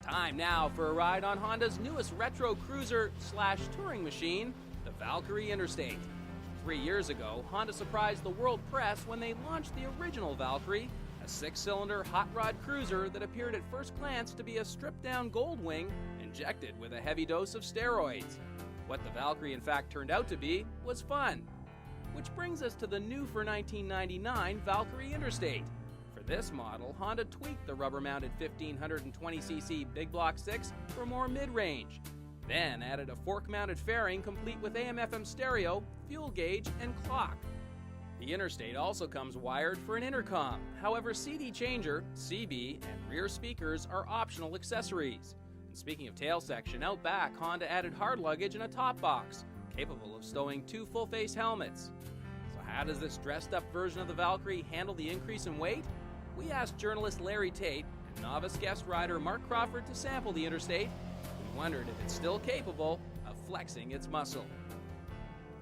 Time now for a ride on Honda's newest retro cruiser / touring machine, the Valkyrie Interstate. 3 years ago, Honda surprised the world press when they launched the original Valkyrie, a 6-cylinder hot rod cruiser that appeared at first glance to be a stripped-down gold wing injected with a heavy dose of steroids. What the Valkyrie in fact turned out to be was fun. Which brings us to the new for 1999 Valkyrie Interstate. For this model, Honda tweaked the rubber-mounted 1520cc Big Block 6 for more mid-range, then added a fork-mounted fairing complete with AM/FM stereo, fuel gauge, and clock. The Interstate also comes wired for an intercom. However, CD changer, CB, and rear speakers are optional accessories. And speaking of tail section, out back, Honda added hard luggage and a top box, capable of stowing 2 full-face helmets. So how does this dressed-up version of the Valkyrie handle the increase in weight? We asked journalist Larry Tate and novice guest rider Mark Crawford to sample the Interstate. We wondered if it's still capable of flexing its muscle.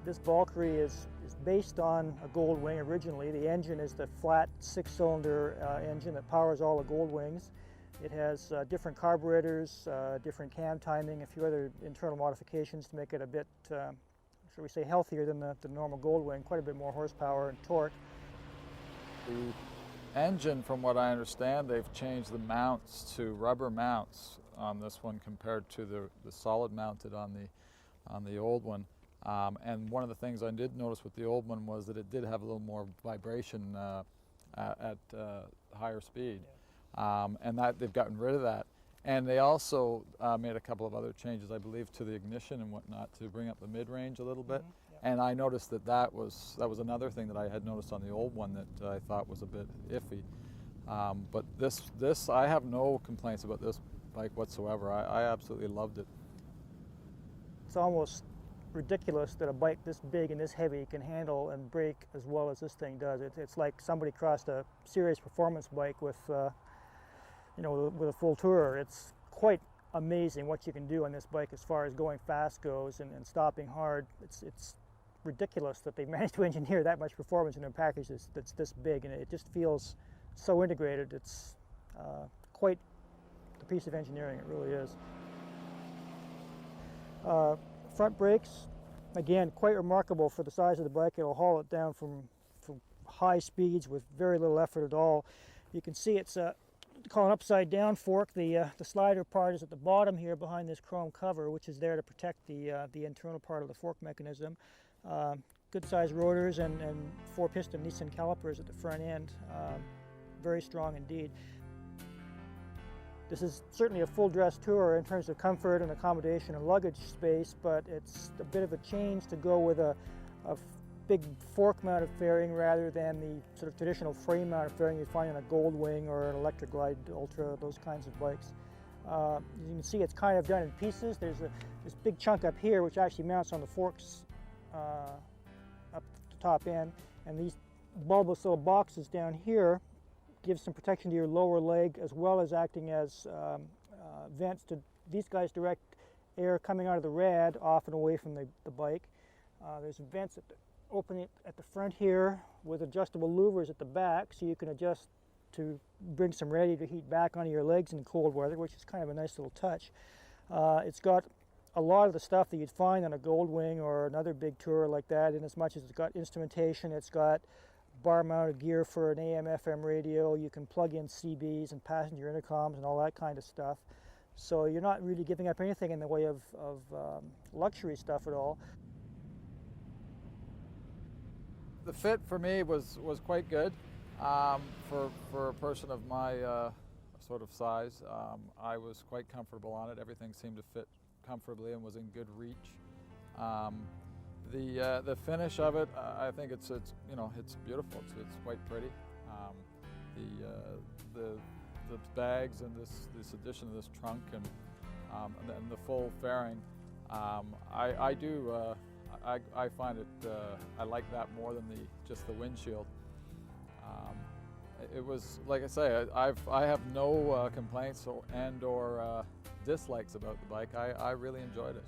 This Valkyrie is based on a gold wing originally. The engine is the flat 6-cylinder engine that powers all the gold wings. It has different carburetors, different cam timing, a few other internal modifications to make it a bit, shall we say, healthier than the normal gold wing, quite a bit more horsepower and torque. The engine, from what I understand, they've changed the mounts to rubber mounts on this one compared to the solid mounted on the old one. And one of the things I did notice with the old one was that it did have a little more vibration at higher speed. And that they've gotten rid of that. And they also made a couple of other changes, I believe, to the ignition and whatnot to bring up the mid-range a little bit. Yeah. And I noticed that was another thing that I had noticed on the old one that I thought was a bit iffy. But this I have no complaints about this bike whatsoever. I absolutely loved it. It's almost ridiculous that a bike this big and this heavy can handle and brake as well as this thing does. It's like somebody crossed a serious performance bike with with a full tourer. It's quite amazing what you can do on this bike as far as going fast goes and stopping hard. It's ridiculous that they managed to engineer that much performance in a package that's this big, and it just feels so integrated. It's quite the piece of engineering, it really is. Front brakes, again, quite remarkable for the size of the bike. It'll haul it down from high speeds with very little effort at all. You can see it's call an upside down fork. The slider part is at the bottom here behind this chrome cover, which is there to protect the internal part of the fork mechanism. Good sized rotors and 4-piston Nissan calipers at the front end. Very strong indeed. This is certainly a full dress tourer in terms of comfort and accommodation and luggage space, but it's a bit of a change to go with a big fork-mounted fairing rather than the sort of traditional frame-mounted fairing you find in a Gold Wing or an Electric Glide Ultra, those kinds of bikes. As you can see, it's kind of done in pieces. There's this big chunk up here which actually mounts on the forks up the top end, and these bulbous little boxes down here give some protection to your lower leg, as well as acting as vents to these guys direct air coming out of the rad off and away from the bike. There's vents opening at the front here with adjustable louvers at the back, so you can adjust to bring some radiator heat back onto your legs in cold weather, which is kind of a nice little touch. It's got a lot of the stuff that you'd find on a Gold Wing or another big tourer like that, in as much as it's got instrumentation, it's got bar-mounted gear for an AM/FM radio, you can plug in CBs and passenger intercoms and all that kind of stuff. So you're not really giving up anything in the way of luxury stuff at all. The fit for me was quite good. For a person of my sort of size, I was quite comfortable on it. Everything seemed to fit comfortably and was in good reach. The finish of it, I think it's beautiful. It's quite pretty. The bags and this addition of this trunk and the full fairing, I find it, I like that more than just the windshield. It was, like I say, I have no complaints or dislikes about the bike. I really enjoyed it.